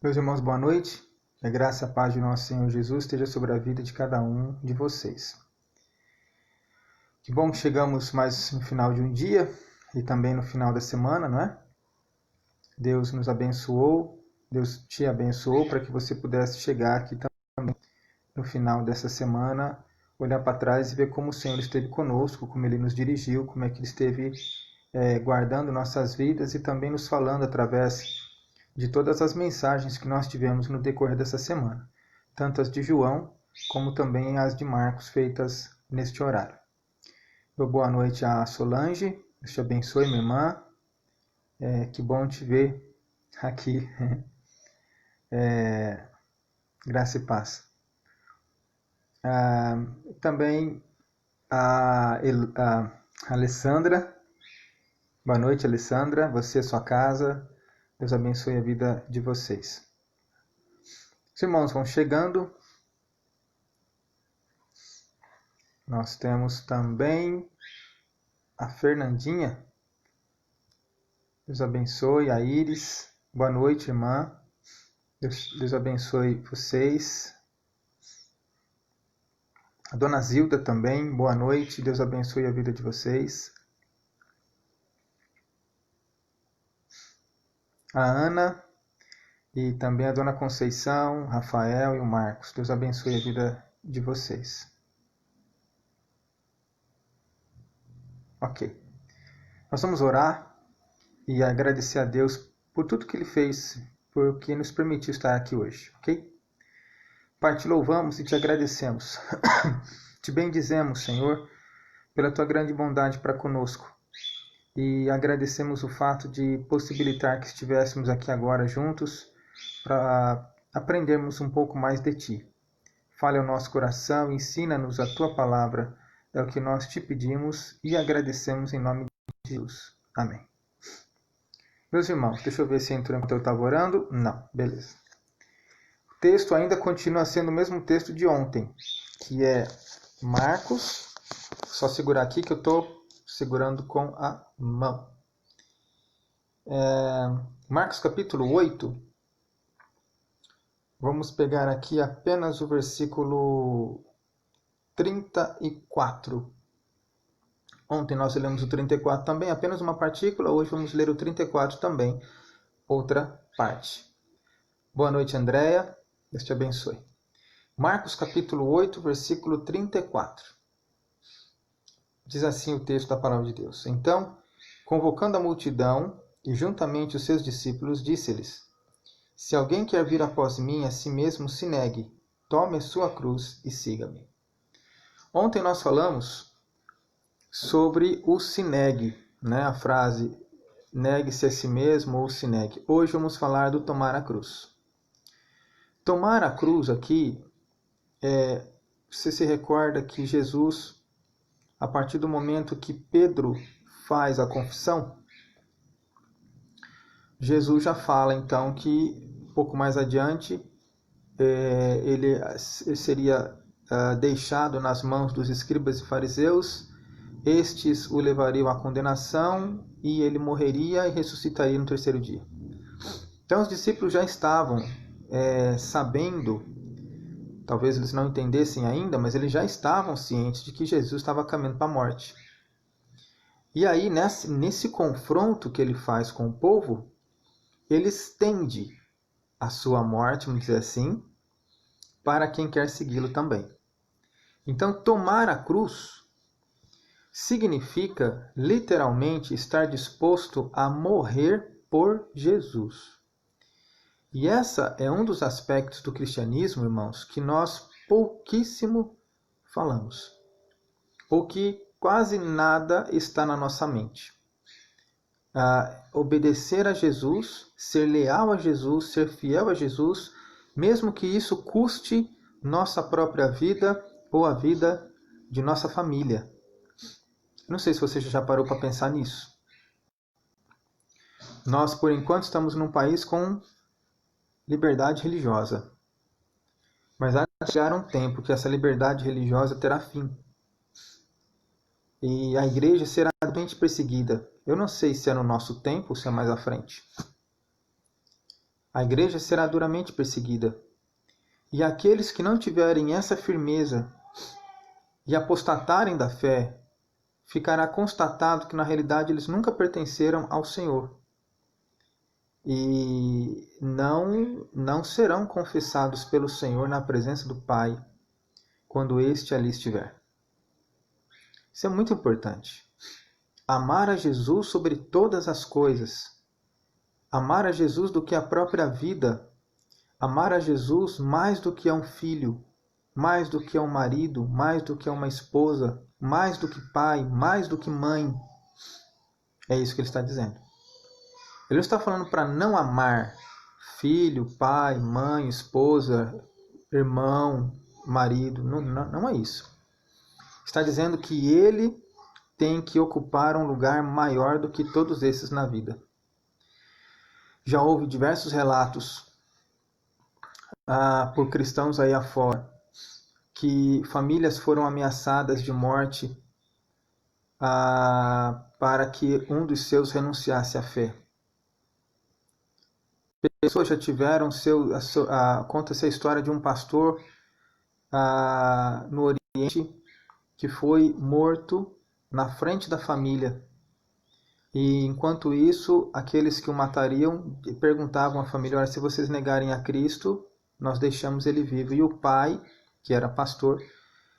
Meus irmãos, boa noite. Que a graça e a paz de nosso Senhor Jesus esteja sobre a vida de cada um de vocês. Que bom que chegamos mais no final de um dia e também no final da semana, não é? Deus nos abençoou, Deus te abençoou para que você pudesse chegar aqui também no final dessa semana, olhar para trás e ver como o Senhor esteve conosco, como Ele nos dirigiu, como é que Ele esteve guardando nossas vidas e também nos falando através de todas as mensagens que nós tivemos no decorrer dessa semana, tanto as de João, como também as de Marcos, feitas neste horário. Boa noite a Solange, Deus te abençoe, minha irmã, que bom te ver aqui, graça e paz. Também a Alessandra, boa noite, Alessandra, você e sua casa, Deus abençoe a vida de vocês. Os irmãos vão chegando. Nós temos também a Fernandinha. Deus abençoe. A Iris. Boa noite, irmã. Deus abençoe vocês. A Dona Zilda também. Boa noite. Deus abençoe a vida de vocês. A Ana. E também a Dona Conceição, Rafael e o Marcos. Deus abençoe a vida de vocês. Ok. Nós vamos orar e agradecer a Deus por tudo que Ele fez, por que nos permitiu estar aqui hoje, ok? Pai, te louvamos e te agradecemos. Te bendizemos, Senhor, pela tua grande bondade para conosco. E agradecemos o fato de possibilitar que estivéssemos aqui agora juntos para aprendermos um pouco mais de ti. Fale ao nosso coração, ensina-nos a tua palavra. É o que nós te pedimos e agradecemos em nome de Jesus. Amém. Meus irmãos, deixa eu ver se entrou enquanto eu estava orando. Não, beleza. O texto ainda continua sendo o mesmo texto de ontem, que é Marcos. Só segurar aqui que eu estou segurando com a mão. Marcos capítulo 8. Vamos pegar aqui apenas o versículo 34. Ontem nós lemos o 34 também, apenas uma partícula. Hoje vamos ler o 34 também, outra parte. Boa noite, Andréia. Deus te abençoe. Marcos capítulo 8, versículo 34. Diz assim o texto da palavra de Deus. Então, convocando a multidão e juntamente os seus discípulos, disse-lhes: Se alguém quer vir após mim, a si mesmo se negue, tome a sua cruz e siga-me. Ontem nós falamos sobre o se negue, né? A frase negue-se a si mesmo ou se negue. Hoje vamos falar do tomar a cruz. Tomar a cruz aqui, você se recorda que Jesus, a partir do momento que Pedro faz a confissão, Jesus já fala então que um pouco mais adiante ele seria deixado nas mãos dos escribas e fariseus. Estes o levariam à condenação e ele morreria e ressuscitaria no terceiro dia. Então os discípulos já estavam sabendo, talvez eles não entendessem ainda, mas eles já estavam cientes de que Jesus estava caminhando para a morte. E aí, nesse confronto que ele faz com o povo, ele estende a sua morte, vamos dizer assim, para quem quer segui-lo também. Então, tomar a cruz significa literalmente estar disposto a morrer por Jesus. E essa é um dos aspectos do cristianismo, irmãos, que nós pouquíssimo falamos, ou que quase nada está na nossa mente. Obedecer a Jesus, ser leal a Jesus, ser fiel a Jesus, mesmo que isso custe nossa própria vida ou a vida de nossa família. Não sei se você já parou para pensar nisso. Nós, por enquanto, estamos num país com liberdade religiosa. Mas há de chegar um tempo que essa liberdade religiosa terá fim. E a igreja será realmente perseguida. Eu não sei se é no nosso tempo ou se é mais à frente. A igreja será duramente perseguida. E aqueles que não tiverem essa firmeza e apostatarem da fé, ficará constatado que na realidade eles nunca pertenceram ao Senhor. E não serão confessados pelo Senhor na presença do Pai, quando este ali estiver. Isso é muito importante. Amar a Jesus sobre todas as coisas. Amar a Jesus do que a própria vida. Amar a Jesus mais do que a um filho, mais do que a um marido, mais do que a uma esposa, mais do que pai, mais do que mãe. É isso que ele está dizendo. Ele não está falando para não amar filho, pai, mãe, esposa, irmão, marido. Não é isso. Está dizendo que ele tem que ocupar um lugar maior do que todos esses na vida. Já houve diversos relatos por cristãos aí afora que famílias foram ameaçadas de morte para que um dos seus renunciasse à fé. Pessoas já tiveram conta-se a história de um pastor no Oriente que foi morto na frente da família. E enquanto isso, aqueles que o matariam perguntavam à família: olha, se vocês negarem a Cristo, nós deixamos ele vivo. E o pai, que era pastor,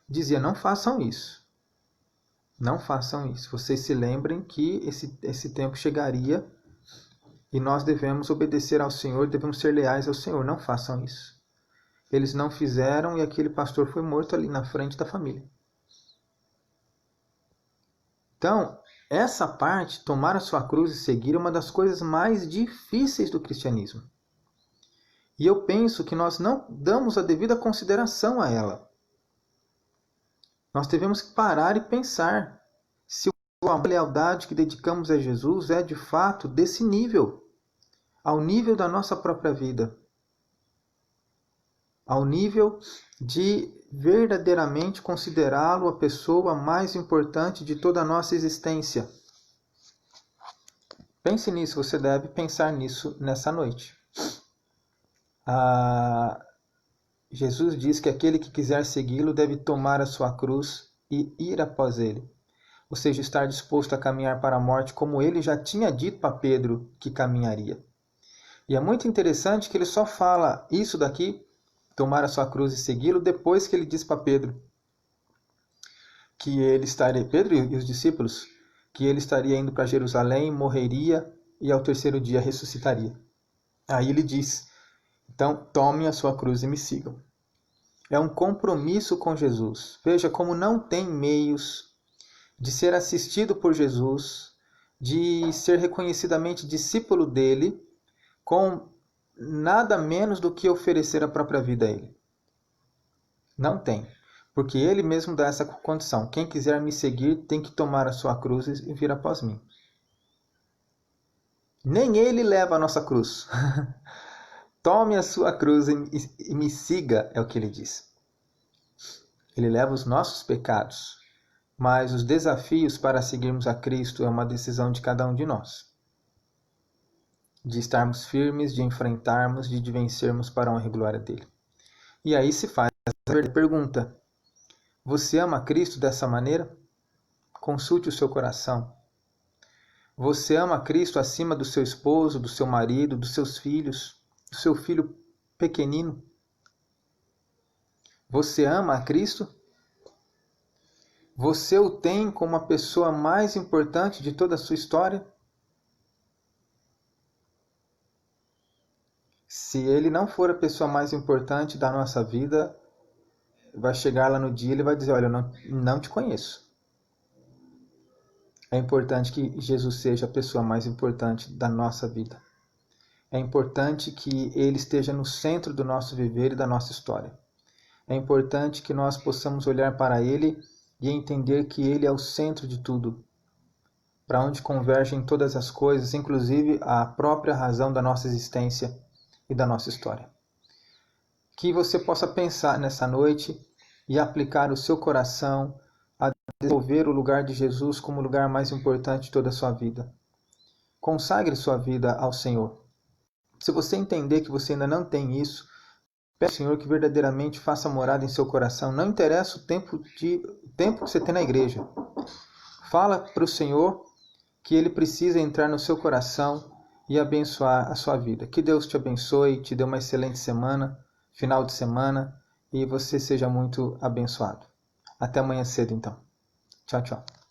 dizia: não façam isso. Não façam isso. Vocês se lembrem que esse tempo chegaria e nós devemos obedecer ao Senhor, devemos ser leais ao Senhor. Não façam isso. Eles não fizeram e aquele pastor foi morto ali na frente da família. Então, essa parte, tomar a sua cruz e seguir, é uma das coisas mais difíceis do cristianismo. E eu penso que nós não damos a devida consideração a ela. Nós devemos parar e pensar se a lealdade que dedicamos a Jesus é de fato desse nível, ao nível da nossa própria vida, ao nível de verdadeiramente considerá-lo a pessoa mais importante de toda a nossa existência. Pense nisso, você deve pensar nisso nessa noite. Jesus diz que aquele que quiser segui-lo deve tomar a sua cruz e ir após ele. Ou seja, estar disposto a caminhar para a morte, como ele já tinha dito para Pedro que caminharia. E é muito interessante que ele só fala isso daqui, tomar a sua cruz e segui-lo, depois que ele diz para Pedro que ele estaria, Pedro e os discípulos, que ele estaria indo para Jerusalém, morreria e ao terceiro dia ressuscitaria. Aí ele diz: então tomem a sua cruz e me sigam. É um compromisso com Jesus. Veja como não tem meios de ser assistido por Jesus, de ser reconhecidamente discípulo dele, com nada menos do que oferecer a própria vida a ele. Não tem. Porque ele mesmo dá essa condição. Quem quiser me seguir tem que tomar a sua cruz e vir após mim. Nem ele leva a nossa cruz. Tome a sua cruz e me siga, é o que ele diz. Ele leva os nossos pecados, mas os desafios para seguirmos a Cristo é uma decisão de cada um de nós. De estarmos firmes, de enfrentarmos, de vencermos para a honra e glória dele. E aí se faz a pergunta: você ama Cristo dessa maneira? Consulte o seu coração. Você ama Cristo acima do seu esposo, do seu marido, dos seus filhos, do seu filho pequenino? Você ama a Cristo? Você o tem como a pessoa mais importante de toda a sua história? Se ele não for a pessoa mais importante da nossa vida, vai chegar lá no dia e ele vai dizer: olha, eu não te conheço. É importante que Jesus seja a pessoa mais importante da nossa vida. É importante que ele esteja no centro do nosso viver e da nossa história. É importante que nós possamos olhar para ele e entender que ele é o centro de tudo, para onde convergem todas as coisas, inclusive a própria razão da nossa existência e da nossa história. Que você possa pensar nessa noite e aplicar o seu coração a desenvolver o lugar de Jesus como o lugar mais importante de toda a sua vida. Consagre sua vida ao Senhor. Se você entender que você ainda não tem isso, peça ao Senhor que verdadeiramente faça morada em seu coração. Não interessa o tempo que você tem na igreja. Fala para o Senhor que Ele precisa entrar no seu coração e abençoar a sua vida. Que Deus te abençoe, te dê uma excelente semana, final de semana, e você seja muito abençoado. Até amanhã cedo, então. Tchau, tchau.